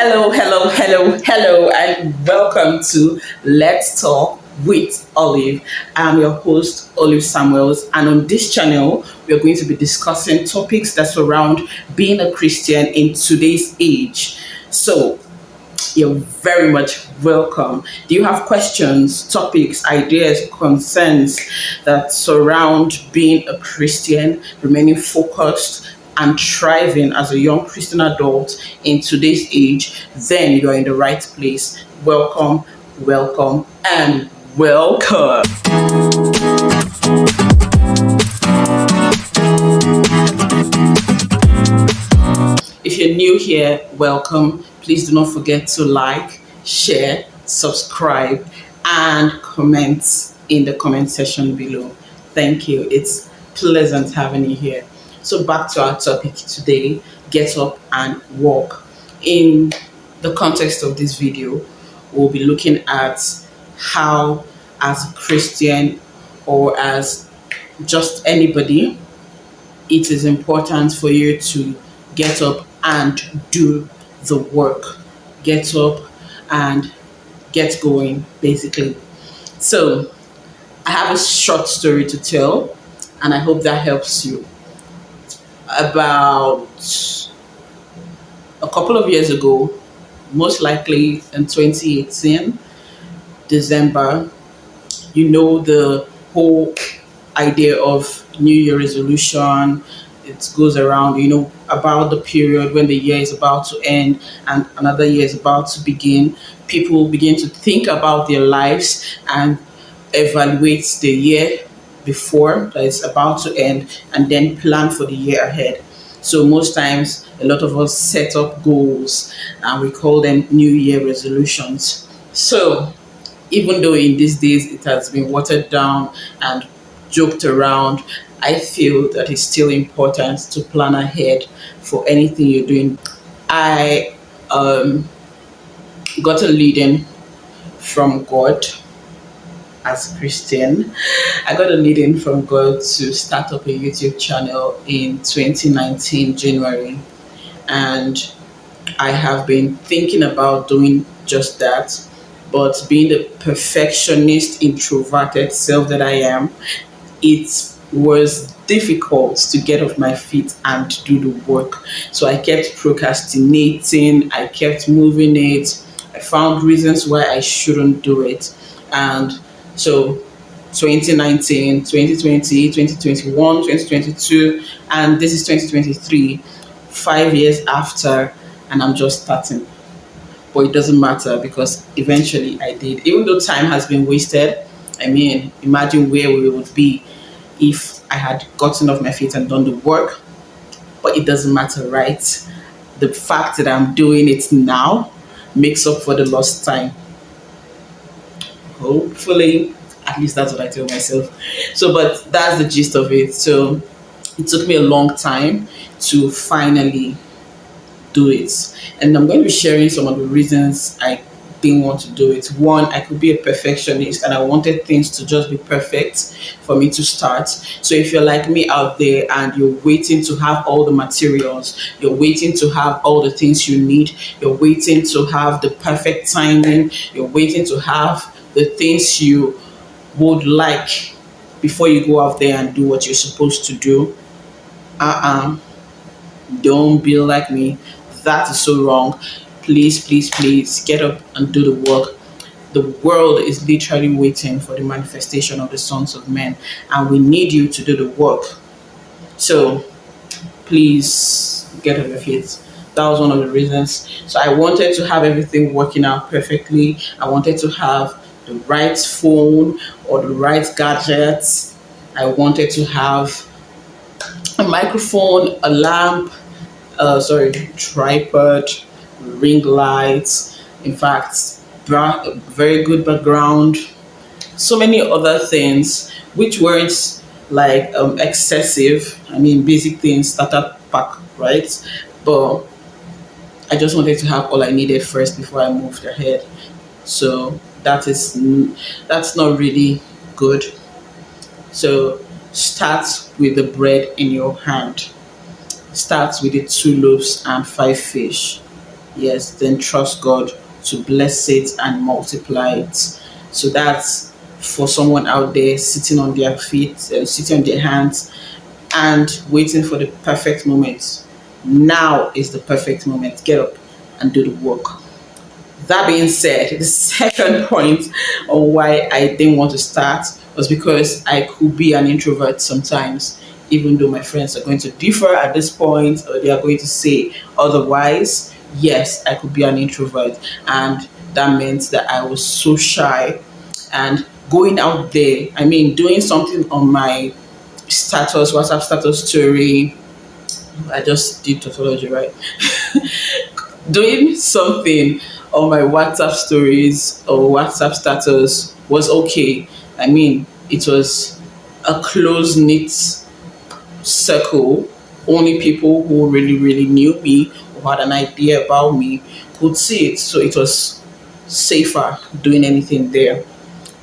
Hello, and welcome to Let's Talk with Olive. I'm your host, Olive Samuels, and on this channel, we are going to be discussing topics that surround being a Christian in today's age. So, you're very much welcome. Do you have questions, topics, ideas, concerns that surround being a Christian, remaining focused, and thriving as a young Christian adult in today's age? Then you're in the right place. Welcome, and welcome. If you're new here, welcome. Please do not forget to like, share, subscribe, and comment in the comment section below. Thank you. It's pleasant having you here. So back to our topic today, get up and walk. In the context of this video, we'll be looking at how, as a Christian or as just anybody, it is important for you to get up and do the work. Get up and get going, basically. So, I have a short story to tell, and I hope that helps you. About a couple of years ago, most likely in 2018, December, you know, the whole idea of New Year resolution. It goes around, about the period when the year is about to end and another year is about to begin. People begin to think about their lives and evaluate the year before that is about to end and then plan for the year ahead. So most times, a lot of us set up goals and we call them New Year resolutions. So even though in these days it has been watered down and joked around, I feel that it's still important to plan ahead for anything you're doing. I got a leading from God as a Christian. I got a leading from God to start up a YouTube channel in 2019, January. And I have been thinking about doing just that. But being the perfectionist, introverted self that I am, it was difficult to get off my feet and do the work. So I kept procrastinating, I kept moving it. I found reasons why I shouldn't do it. And so 2019, 2020, 2021, 2022, and this is 2023, 5 years after, and I'm just starting. But it doesn't matter because eventually I did. Even though time has been wasted, imagine where we would be if I had gotten off my feet and done the work. But it doesn't matter, right? The fact that I'm doing it now makes up for the lost time. Hopefully, at least that's what I tell myself. So, but that's the gist of it. So, it took me a long time to finally do it. And I'm going to be sharing some of the reasons I didn't want to do it. One, I could be a perfectionist and I wanted things to just be perfect for me to start. So if you're like me out there and you're waiting to have all the materials, you're waiting to have all the things you need, you're waiting to have the perfect timing, you're waiting to have the things you would like before you go out there and do what you're supposed to do, don't be like me. That is so wrong. Please get up and do the work. The world is literally waiting for the manifestation of the sons of men, and we need you to do the work. So please get on your feet. That was one of the reasons. So I wanted to have everything working out perfectly. I wanted to have the right phone or the right gadgets. I wanted to have a microphone, a lamp, tripod, ring lights, in fact, very good background, so many other things which weren't like excessive. Basic things, starter pack, right? But I just wanted to have all I needed first before I moved ahead. So that's not really good. So start with the bread in your hand. Start with the 2 loaves and 5 fish. yes, then trust God to bless it and multiply it. So that's for someone out there sitting on their feet, sitting on their hands, and waiting for the perfect moment. Now is the perfect moment. Get up and do the work. That being said, the second point on why I didn't want to start was because I could be an introvert sometimes, even though my friends are going to differ at this point or they are going to say otherwise. Yes, I could be an introvert, and that meant that I was so shy. And going out there, I mean, doing something on my status, WhatsApp status story. I just did tautology, right? Doing something on my WhatsApp stories or WhatsApp status was okay. I mean, it was a close knit circle. Only people who really, really knew me or had an idea about me could see it. So it was safer doing anything there.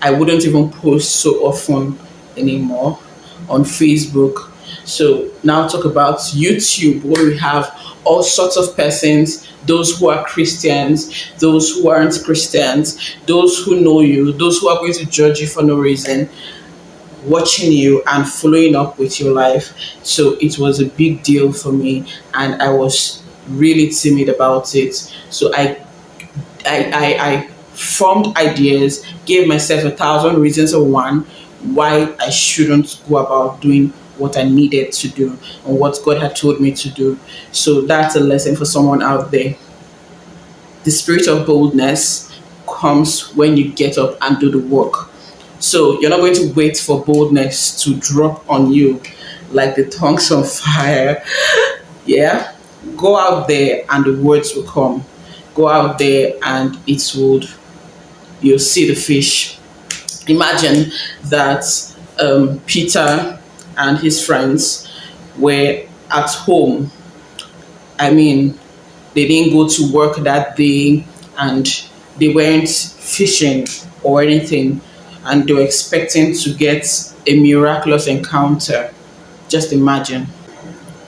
I wouldn't even post so often anymore on Facebook. So now talk about YouTube, where we have all sorts of persons, those who are Christians, those who aren't Christians, those who know you, those who are going to judge you for no reason, watching you and following up with your life. So it was a big deal for me, and I was really timid about it. So I formed ideas, gave myself 1,000 reasons of one why I shouldn't go about doing what I needed to do and what God had told me to do. So that's a lesson for someone out there. The spirit of boldness comes when you get up and do the work. So you're not going to wait for boldness to drop on you like the tongues on fire. Yeah, go out there and the words will come. Go out there and it would, you'll see the fish. Imagine that Peter and his friends were at home. I mean, they didn't go to work that day and they weren't fishing or anything, and they were expecting to get a miraculous encounter. Just imagine.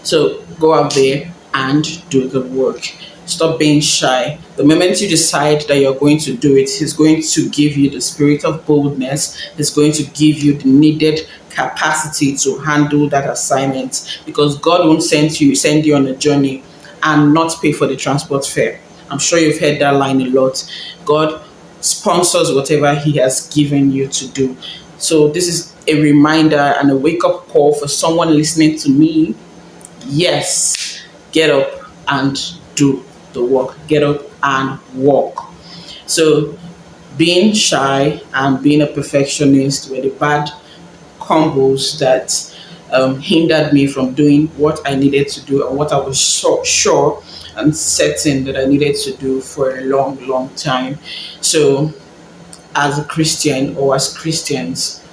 So go out there and do the work. Stop being shy. The moment you decide that you're going to do it, He's going to give you the spirit of boldness. He's going to give you the needed capacity to handle that assignment, because God won't send you on a journey and not pay for the transport fare. I'm sure you've heard that line a lot. God sponsors whatever He has given you to do. So this is a reminder and a wake up call for someone listening to me. Yes, get up and do the work. Get up and walk. So being shy and being a perfectionist were the bad combos that hindered me from doing what I needed to do and what I was sure and certain that I needed to do for a long, long time. So as a Christian or as Christians,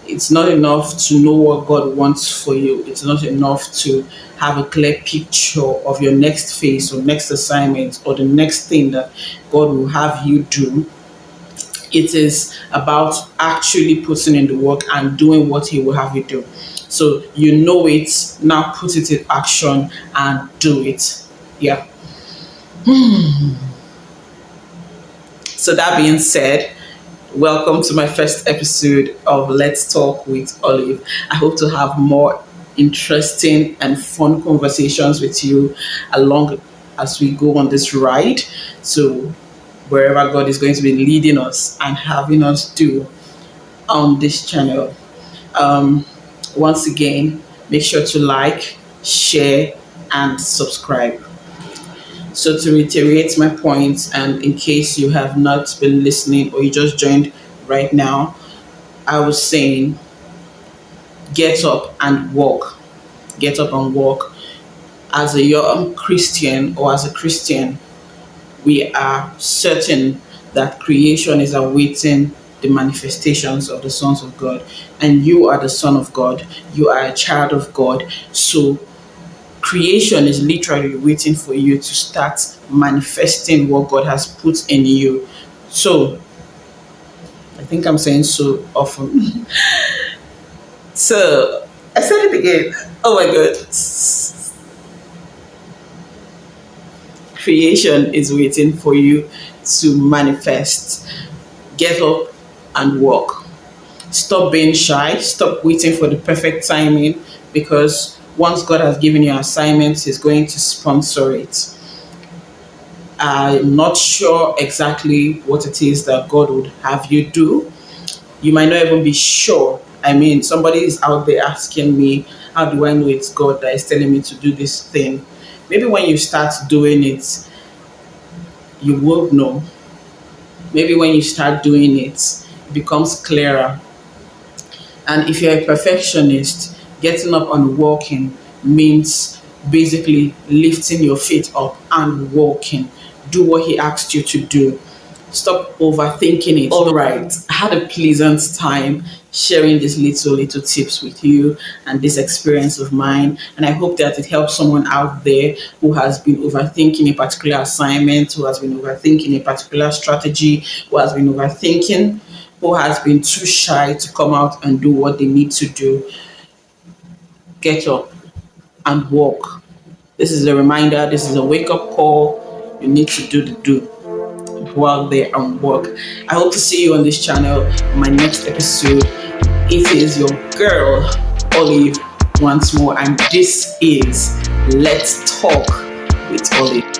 it's not enough to know what God wants for you. It's not enough to have a clear picture of your next phase or next assignment or the next thing that God will have you do. It is about actually putting in the work and doing what He will have you do. So you know it, now put it in action and do it. Yeah. So that being said, welcome to my first episode of Let's Talk with Olive. I hope to have more interesting and fun conversations with you along as we go on this ride to wherever God is going to be leading us and having us do on this channel. Once again, make sure to like, share, and subscribe. So to reiterate my points, and in case you have not been listening or you just joined right now, I was saying get up and walk. Get up and walk. As a young Christian or as a Christian, we are certain that creation is awaiting the manifestations of the sons of God. And you are the son of God. You are a child of God. So creation is literally waiting for you to start manifesting what God has put in you. So I think I'm saying so often. So I said it again. Oh my God. Creation is waiting for you to manifest. Get up and walk. Stop being shy. Stop waiting for the perfect timing, because once God has given you assignments, He's going to sponsor it. I'm not sure exactly what it is that God would have you do. You might not even be sure. I mean, somebody is out there asking me, how do I know it's God that is telling me to do this thing? Maybe when you start doing it, you will know. Maybe when you start doing it, it becomes clearer. And if you're a perfectionist, getting up and walking means basically lifting your feet up and walking. Do what He asked you to do. Stop overthinking it. All right, I had a pleasant time sharing these little tips with you and this experience of mine, and I hope that it helps someone out there who has been overthinking a particular assignment, who has been overthinking a particular strategy, who has been overthinking, who has been too shy to come out and do what they need to do. Get up and walk. This is a reminder, this is a wake-up call. You need to do the do. Go out there and work. I hope to see you on this channel in my next episode. It is your girl Olive once more, and this is Let's Talk with Olive.